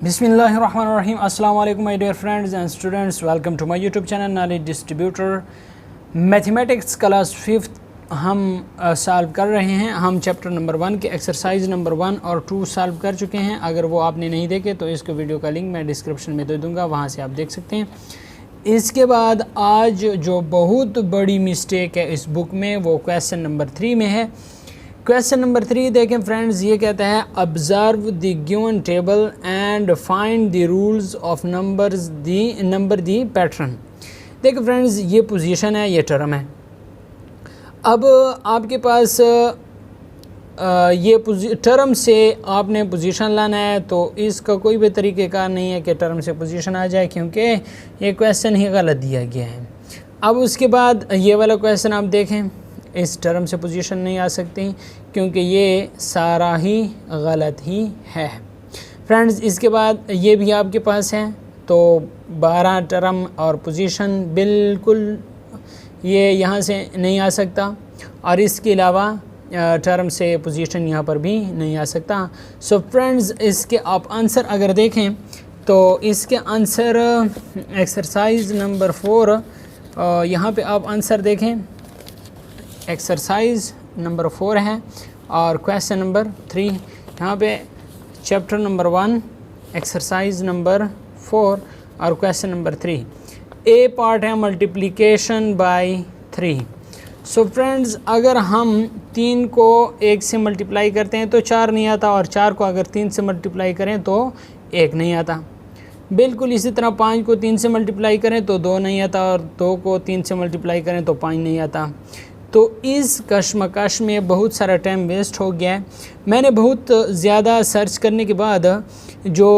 बिस्मिल्लाहिर्रहमानिर्रहीम। अस्सलाम वालेकुम my dear friends and students, welcome to my YouTube channel knowledge distributor. Mathematics class 5th हम solve कर रहे हैं। हम चैप्टर नंबर 1 के एक्सरसाइज नंबर 1 और 2 सॉल्व कर चुके हैं। अगर वो आपने नहीं देखे तो इसके वीडियो का लिंक मैं डिस्क्रिप्शन में दे दूँगा, वहाँ से आप देख सकते हैं। इसके बाद आज जो बहुत बड़ी मिस्टेक है इस बुक में वो क्वेश्चन नंबर 3 में है। क्वेश्चन नंबर 3 देखें फ्रेंड्स, ये कहता है observe the given table and find the rules of number the pattern. देखिए फ्रेंड्स, ये पोजीशन है, ये टर्म है। अब आपके पास ये टर्म से आपने पोजीशन लाना है, तो इसका कोई भी तरीक़ेकार नहीं है कि टर्म से पोजीशन आ जाए, क्योंकि ये क्वेश्चन ही गलत दिया गया है। अब उसके बाद ये वाला क्वेश्चन आप देखें, इस टर्म से पोजीशन नहीं आ सकती क्योंकि ये सारा ही गलत ही है। फ्रेंड्स, इसके बाद ये भी आपके पास है, तो 12 टर्म और पोजीशन बिल्कुल ये यहाँ से नहीं आ सकता, और इसके अलावा टर्म से पोजीशन यहाँ पर भी नहीं आ सकता। सो फ्रेंड्स, इसके आप आंसर अगर देखें तो इसके आंसर एक्सरसाइज नंबर 4, यहाँ पे आप आंसर देखें, एक्सरसाइज नंबर 4 है और क्वेश्चन नंबर 3। यहाँ पे चैप्टर नंबर 1 एक्सरसाइज नंबर 4 और क्वेश्चन नंबर 3। ए पार्ट है मल्टीप्लिकेशन बाय 3। सो फ्रेंड्स, अगर हम 3 को 1 से मल्टीप्लाई करते हैं तो 4 नहीं आता, और 4 को अगर 3 से मल्टीप्लाई करें तो 1 नहीं आता। बिल्कुल इसी तरह 5 को 3 से मल्टीप्लाई करें तो 2 नहीं आता, और 2 को 3 से मल्टीप्लाई करें तो 5 नहीं आता। तो इस कश्मकश में बहुत सारा टाइम वेस्ट हो गया है। मैंने बहुत ज़्यादा सर्च करने के बाद जो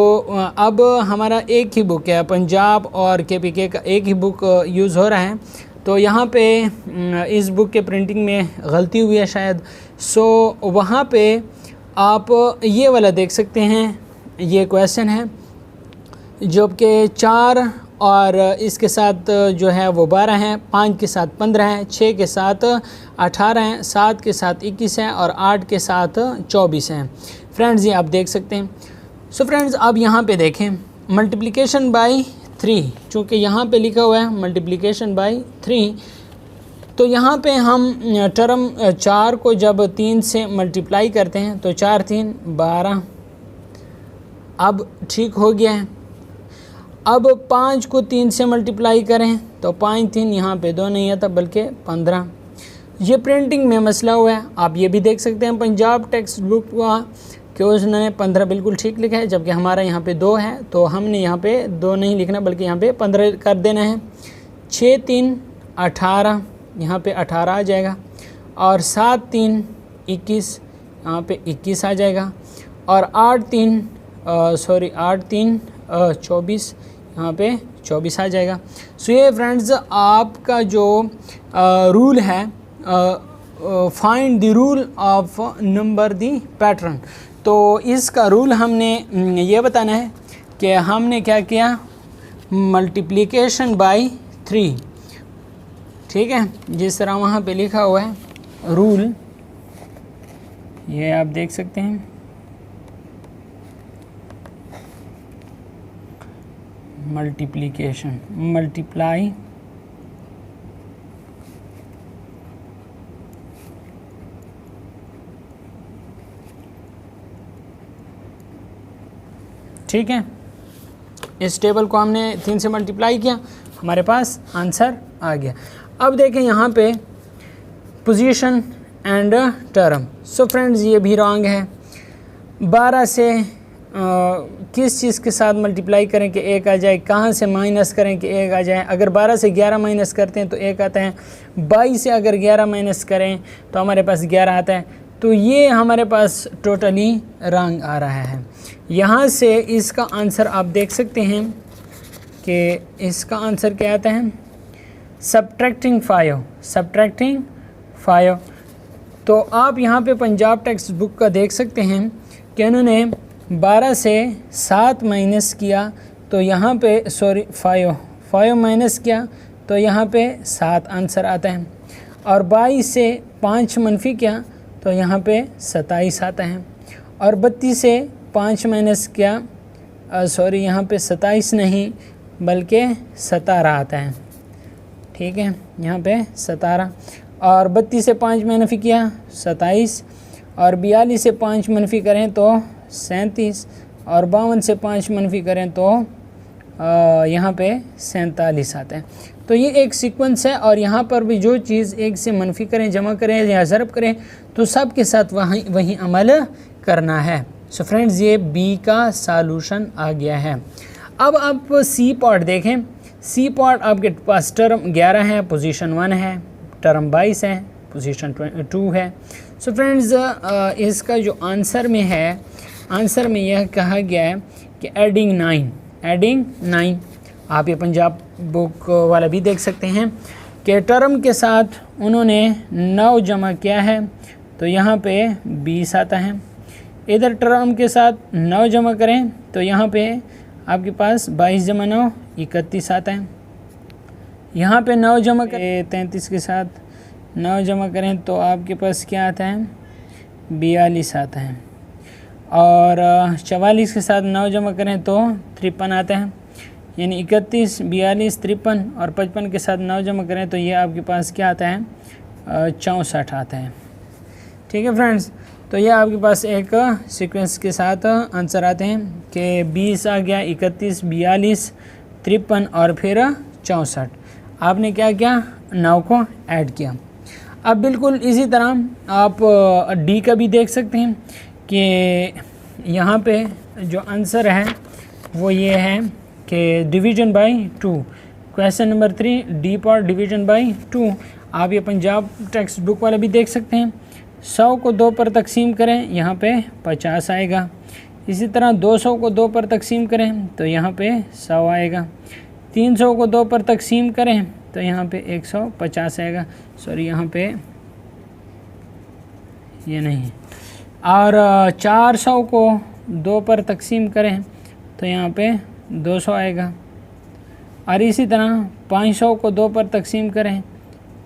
अब हमारा एक ही बुक है, पंजाब और केपीके का एक ही बुक यूज़ हो रहा है, तो यहाँ पे इस बुक के प्रिंटिंग में गलती हुई है शायद। सो वहाँ पे आप ये वाला देख सकते हैं, ये क्वेश्चन है जो कि 4 और इसके साथ जो है वो 12 हैं, 5 के साथ 15 हैं, 6 के साथ 18 हैं, 7 के साथ 21 हैं और 8 के साथ 24 हैं। फ्रेंड्स, ये आप देख सकते हैं। सो फ्रेंड्स, अब यहाँ पे देखें मल्टीप्लिकेशन बाय 3, चूँकि यहाँ पे लिखा हुआ है मल्टीप्लिकेशन बाय 3, तो यहाँ पे हम टर्म 4 को जब 3 से मल्टीप्लाई करते हैं तो 4 3 12, अब ठीक हो गया है। अब 5 को 3 से मल्टीप्लाई करें तो 5 3, यहाँ पे 2 नहीं आता बल्कि 15। ये प्रिंटिंग में मसला हुआ है, आप ये भी देख सकते हैं पंजाब टेक्स्ट बुक का कि उसने 15 बिल्कुल ठीक लिखा है, जबकि हमारा यहाँ पे 2 है, तो हमने यहाँ पे 2 नहीं लिखना बल्कि यहाँ पे 15 कर देना है। 6 3 18, यहाँ पे 18 आ जाएगा, और 7 3 21, यहाँ पे 21 आ जाएगा, और 8 3 24, यहाँ पे 24 आ जाएगा। सो ये फ्रेंड्स आपका जो रूल है, find the rule of number the pattern, तो इसका रूल हमने ये बताना है कि हमने क्या किया, मल्टीप्लिकेशन बाय 3, ठीक है, जिस तरह वहाँ पे लिखा हुआ है रूल, ये आप देख सकते हैं, मल्टीप्लिकेशन मल्टीप्लाई ठीक है। इस टेबल को हमने 3 से मल्टीप्लाई किया, हमारे पास आंसर आ गया। अब देखें यहाँ पे position and term. So friends, ये भी रॉन्ग है। 12 से किस चीज़ के साथ मल्टीप्लाई करें कि 1 आ जाए, कहाँ से माइनस करें कि 1 आ जाए। अगर 12 से 11 माइनस करते हैं तो 1 आता है, 22 से अगर 11 माइनस करें तो हमारे पास 11 आता है। तो ये हमारे पास टोटली रॉन्ग आ रहा है। यहाँ से इसका आंसर आप देख सकते हैं कि इसका आंसर क्या आता है, सब्ट्रैक्टिंग 5। तो आप यहाँ पे पंजाब टेक्स्ट बुक का देख सकते हैं कि उन्होंने 12 से 7 माइनस किया तो यहाँ पे 5 माइनस किया तो यहाँ पे 7 आंसर आता है, और 22 से 5 मनफी किया तो यहाँ पे 27 आता है, और 32 से 5 माइनस किया सॉरी यहाँ पे 27 नहीं बल्कि 17 आता है, ठीक है, यहाँ पे 17। और 32 से 5 मनफी किया 27, और 42 से 5 मनफी करें तो 37, और 52 से 5 मनफी करें तो यहाँ पे 47 आता है। तो ये एक सीक्वेंस है, और यहाँ पर भी जो चीज़ एक से मनफी करें, जमा करें या ज़रब करें तो सब के साथ वही अमल करना है। सो फ्रेंड्स, ये बी का सॉल्यूशन आ गया है। अब आप सी पार्ट देखें। सी पार्ट आपके पास टर्म 11 है, पोजीशन 1 है, टर्म 22 है, पोजीशन 2 है। सो फ्रेंड्स, इसका जो आंसर में है, आंसर में यह कहा गया है कि एडिंग 9, आप ये पंजाब बुक वाला भी देख सकते हैं कि टर्म के साथ उन्होंने 9 जमा किया है, तो यहाँ पे 20 आता है। इधर टर्म के साथ 9 जमा करें तो यहाँ पे आपके पास 22 जमा 9 31 आता है। यहाँ पे 9 जमा करें 33 के साथ 9 जमा करें तो आपके पास क्या आता है, 42 आता है। और 44 के साथ 9 जमा करें तो 53 आता है, यानी 31, 42, 53 और 55 के साथ 9 जमा करें तो ये आपके पास क्या आता है, 64 आता है। ठीक है फ्रेंड्स, तो ये आपके पास एक सीक्वेंस के साथ आंसर आते हैं कि 20 आ गया, 31, 42, 53 और फिर 64। आपने क्या किया, 9 को ऐड किया। अब बिल्कुल इसी तरह आप डी का भी देख सकते हैं कि यहाँ पे जो आंसर है वो ये है कि division bye 2। Question number 3 D part division bye 2। आप ये पंजाब टेक्स्ट बुक वाला भी देख सकते हैं। 100 को 2 पर तकसीम करें, यहाँ पे 50 आएगा। इसी तरह 200 को 2 पर तकसीम करें तो यहाँ पे 100 आएगा। 300 को 2 पर तकसीम करें तो यहाँ पे 150 आएगा। सॉरी, यहाँ पे ये नहीं। और 400 को 2 पर तकसीम करें तो यहाँ पे 200 आएगा। और इसी तरह 500 को 2 पर तकसीम करें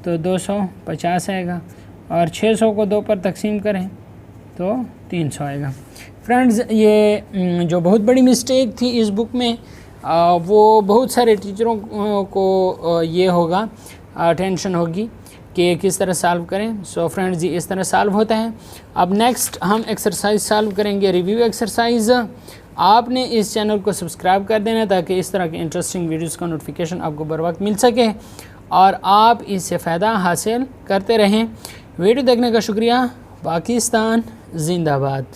तो 250 आएगा। और 600 को 2 पर तकसीम करें तो 300 आएगा। फ्रेंड्स, ये जो बहुत बड़ी मिस्टेक थी इस बुक में, वो बहुत सारे टीचरों को ये होगा, टेंशन होगी कि किस तरह सॉल्व करें। सो फ्रेंड्स, ये इस तरह सॉल्व होता है। अब नेक्स्ट हम एक्सरसाइज सॉल्व करेंगे, रिव्यू एक्सरसाइज। आपने इस चैनल को सब्सक्राइब कर देना ताकि इस तरह के इंटरेस्टिंग वीडियोस का नोटिफिकेशन आपको बर वक्त मिल सके और आप इससे फ़ायदा हासिल करते रहें। वीडियो देखने का शुक्रिया। पाकिस्तान जिंदाबाद।